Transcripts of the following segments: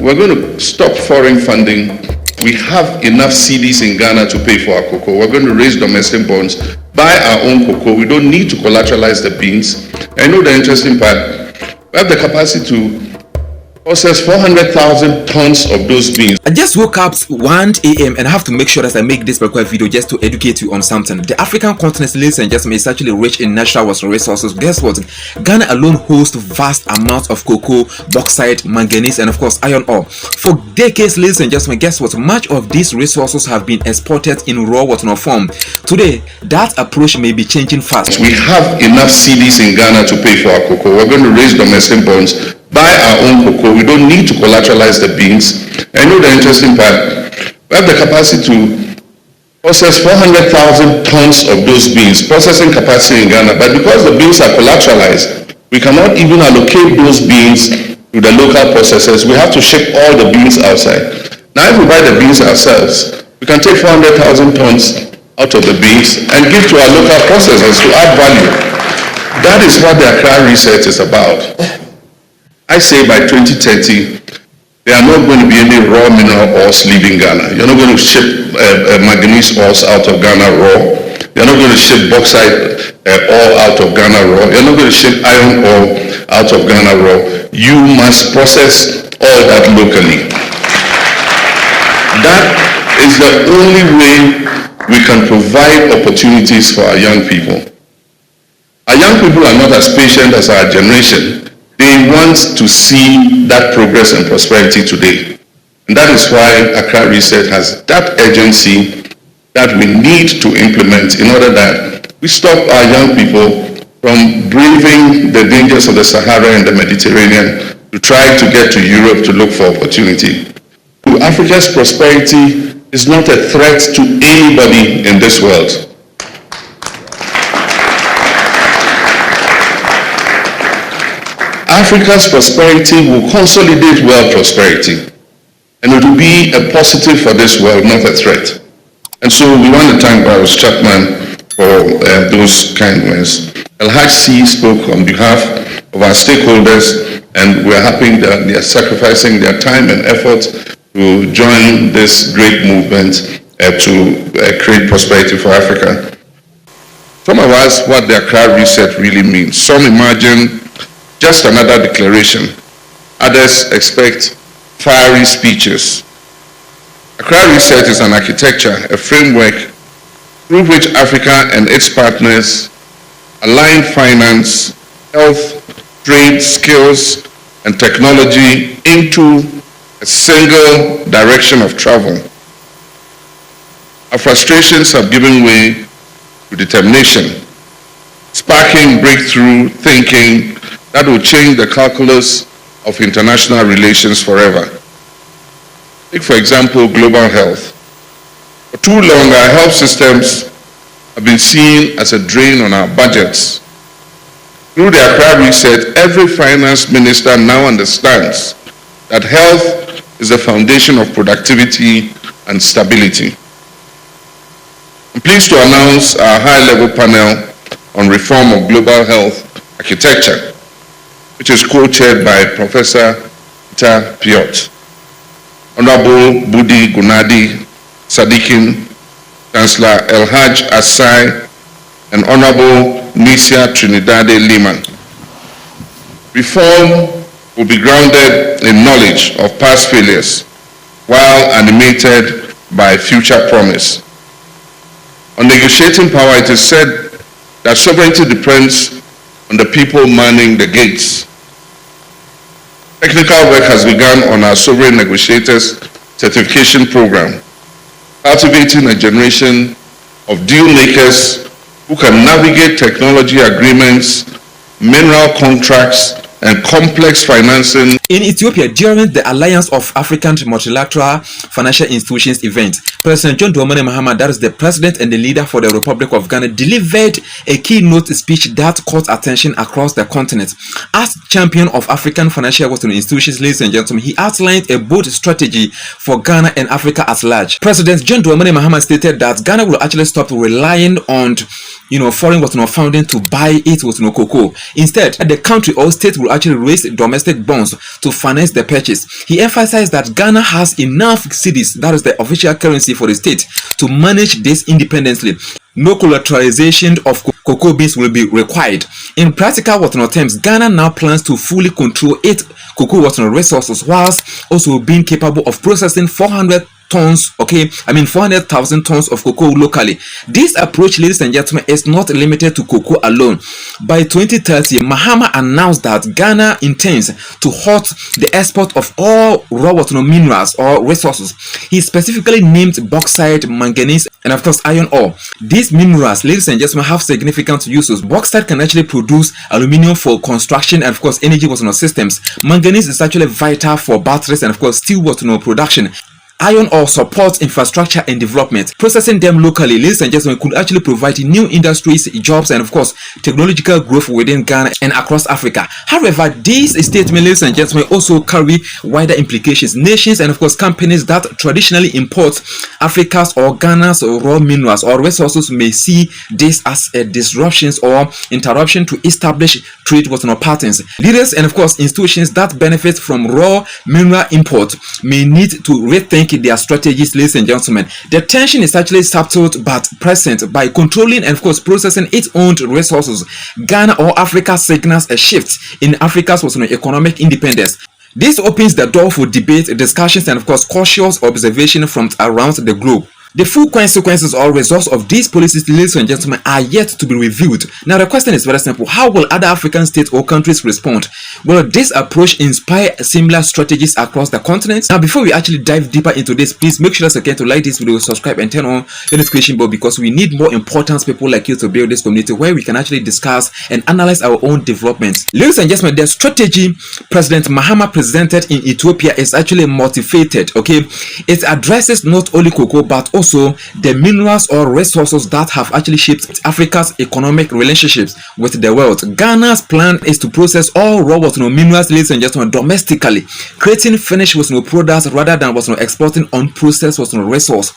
we're going to stop foreign funding. We have enough CDs in Ghana to pay for our cocoa. We're going to raise domestic bonds, buy our own cocoa. We don't need to collateralize the beans. I know the interesting part. We have the capacity to process 400,000 tons of those beans. I just woke up 1 a.m. and I have to make sure that I make this particular video just to educate you on something. The African continent, ladies and gentlemen, is actually rich in natural resources. Guess what? Ghana alone hosts vast amounts of cocoa, bauxite, manganese, and of course iron ore. For decades, ladies and gentlemen, guess what? Much of these resources have been exported in raw water form. Today, that approach may be changing fast. We have enough CDs in Ghana to pay for our cocoa. We're going to raise domestic bonds, buy our own cocoa. We don't need to collateralize the beans. I know the interesting part. We have the capacity to process 400,000 tons of those beans, processing capacity in Ghana. But because the beans are collateralized, we cannot even allocate those beans to the local processors. We have to ship all the beans outside. Now, if we buy the beans ourselves, we can take 400,000 tons out of the beans and give to our local processors to add value. That is what the Accra research is about. I say by 2030, there are not going to be any raw mineral ores leaving Ghana. You're not going to ship manganese ores out of Ghana raw. You're not going to ship bauxite ore out of Ghana raw. You're not going to ship iron ore out of Ghana raw. You must process all that locally. That is the only way we can provide opportunities for our young people. Our young people are not as patient as our generation. They want to see that progress and prosperity today. And that is why Accra Research has that urgency that we need to implement in order that we stop our young people from braving the dangers of the Sahara and the Mediterranean to try to get to Europe to look for opportunity. Africa's prosperity is not a threat to anybody in this world. Africa's prosperity will consolidate world prosperity, and it will be a positive for this world, not a threat. And so we want to thank Barros Chapman for those kind words. El-Haj C spoke on behalf of our stakeholders, and we're happy that they are sacrificing their time and effort to join this great movement to create prosperity for Africa. Some of us, what the Accra Reset really means. Some imagine just another declaration. Others expect fiery speeches. Accra Research is an architecture, a framework through which Africa and its partners align finance, health, trade, skills, and technology into a single direction of travel. Our frustrations have given way to determination, sparking breakthrough thinking that will change the calculus of international relations forever. Take, for example, global health. For too long, our health systems have been seen as a drain on our budgets. Through the Accra Reset, every finance minister now understands that health is the foundation of productivity and stability. I'm pleased to announce our high-level panel on reform of global health architecture, which is co-chaired by Professor Peter Piot, Honorable Budi Gunadi Sadikin, Chancellor El-Haj Asai, and Honorable Nisia Trinidade Lima. Reform will be grounded in knowledge of past failures while animated by future promise. On negotiating power, it is said that sovereignty depends on the people manning the gates. Technical work has begun on our Sovereign Negotiators Certification Program, cultivating a generation of deal makers who can navigate technology agreements, mineral contracts, and complex financing. In Ethiopia, during the Alliance of African Multilateral Financial Institutions event, President John Dramani Mahama, that is the president and the leader for the Republic of Ghana, delivered a keynote speech that caught attention across the continent. As champion of African financial institutions, ladies and gentlemen, he outlined a bold strategy for Ghana and Africa at large. President John Dramani Mahama stated that Ghana will actually stop relying on foreign funding to buy its cocoa. Instead, the country or state will actually raise domestic bonds to finance the purchase. He emphasized that Ghana has enough cedis, that is the official currency for the state, to manage this independently. No collateralization of cocoa beans will be required. In practical terms, Ghana now plans to fully control its cocoa resources, whilst also being capable of processing 400,000 tons of cocoa locally. This approach, ladies and gentlemen, is not limited to cocoa alone. By 2030, Mahama announced that Ghana intends to halt the export of all raw minerals or resources. He specifically named bauxite, manganese, and of course iron ore. These minerals, ladies and gentlemen, have significant uses. Bauxite can actually produce aluminium for construction and of course energy systems. Manganese is actually vital for batteries and of course steel production. Iron ore supports infrastructure and development. Processing them locally, ladies and gentlemen, could actually provide new industries, jobs, and of course, technological growth within Ghana and across Africa. However, these statements, ladies and gentlemen, also carry wider implications. Nations and of course, companies that traditionally import Africa's or Ghana's raw minerals or resources may see this as a disruption or interruption to establish trade patterns. Leaders and of course, institutions that benefit from raw mineral import may need to rethink their strategies, ladies and gentlemen. The tension is actually subtle but present. By controlling and of course processing its own resources, Ghana or Africa signals a shift in Africa's economic independence. This opens the door for debate, discussions, and of course cautious observation from around the globe. The full consequences or results of these policies, ladies and gentlemen, are yet to be reviewed. Now, the question is very simple. How will other African states or countries respond? Will this approach inspire similar strategies across the continent? Now, before we actually dive deeper into this, please make sure to like this video, subscribe, and turn on the notification bell, because we need more important people like you to build this community where we can actually discuss and analyze our own developments. Ladies and gentlemen, the strategy President Mahama presented in Ethiopia is actually multifaceted, okay? It addresses not only cocoa, but also the minerals or resources that have actually shaped Africa's economic relationships with the world. Ghana's plan is to process all raw minerals, ladies and gentlemen, domestically, creating finished products rather than exporting unprocessed resource.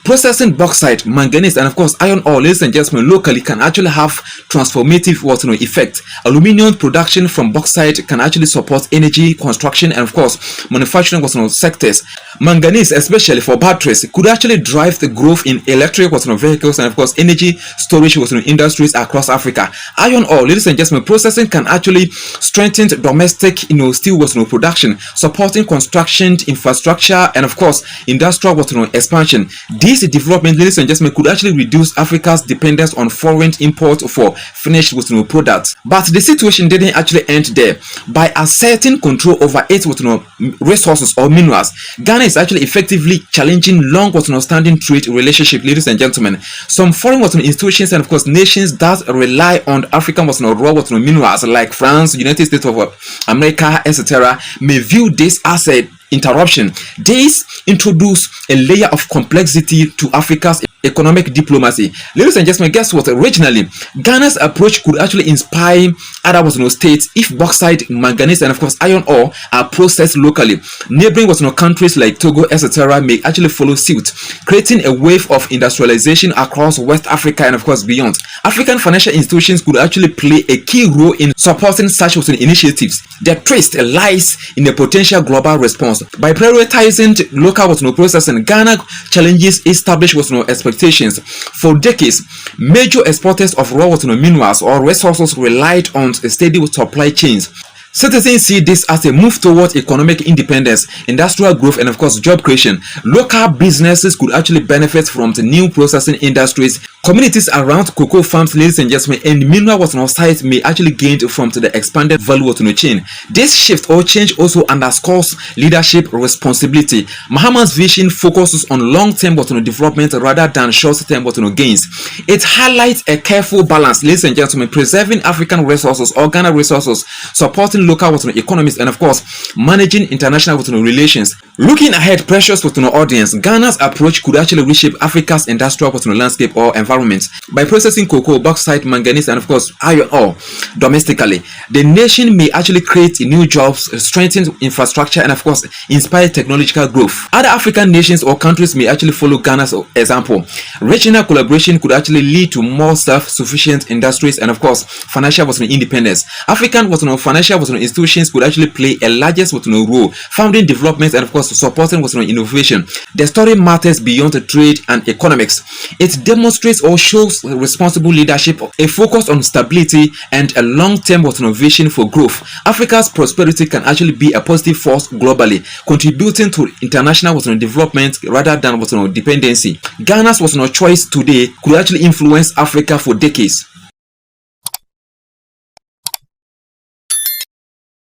Processing bauxite, manganese, and of course iron ore, ladies and gentlemen, locally can actually have transformative effect. Aluminium production from bauxite can actually support energy, construction, and of course manufacturing sectors. Manganese, especially for batteries, could actually drive the growth in electric vehicles and of course energy storage industries across Africa. Iron ore, ladies and gentlemen, processing can actually strengthen domestic steel production, supporting construction, infrastructure, and of course industrial expansion. This development, ladies and gentlemen, could actually reduce Africa's dependence on foreign import for finished products. But the situation didn't actually end there. By asserting control over its resources or minerals, Ghana is actually effectively challenging long-standing trade relationship, ladies and gentlemen. Some foreign institutions and of course nations that rely on African raw minerals like France, United States of America, etc., may view this as a interruption. This introduce a layer of complexity to Africa's economic diplomacy. Ladies and gentlemen, guess what? Originally, Ghana's approach could actually inspire other states if bauxite, manganese, and of course iron ore are processed locally. Neighboring countries like Togo, etc., may actually follow suit, creating a wave of industrialization across West Africa and of course beyond. African financial institutions could actually play a key role in supporting such initiatives. The twist lies in a potential global response. By prioritizing local processing, Ghana challenges established expectations. For decades, major exporters of raw minerals or resources relied on steady supply chains. Citizens see this as a move towards economic independence, industrial growth, and of course job creation. Local businesses could actually benefit from the new processing industries. Communities around cocoa farms, ladies and gentlemen, and mineral sites may actually gain from the expanded value chain. This shift or change also underscores leadership responsibility. Mahama's vision focuses on long-term development rather than short-term gains. It highlights a careful balance, ladies and gentlemen, preserving African resources, Ghana resources, supporting local economies, and of course managing international relations. Looking ahead, precious audience, Ghana's approach could actually reshape Africa's industrial landscape or environment environment. By processing cocoa, bauxite, manganese, and of course iron ore domestically, the nation may actually create new jobs, strengthen infrastructure, and of course inspire technological growth. Other African nations or countries may actually follow Ghana's example. Regional collaboration could actually lead to more self-sufficient industries and of course financial independence. African financial institutions could actually play a largest role, founding development and of course supporting innovation. The story matters beyond trade and economics. It demonstrates or shows responsible leadership, a focus on stability, and a long-term vision for growth. Africa's prosperity can actually be a positive force globally, contributing to international development rather than dependency. Ghana's choice today could actually influence Africa for decades.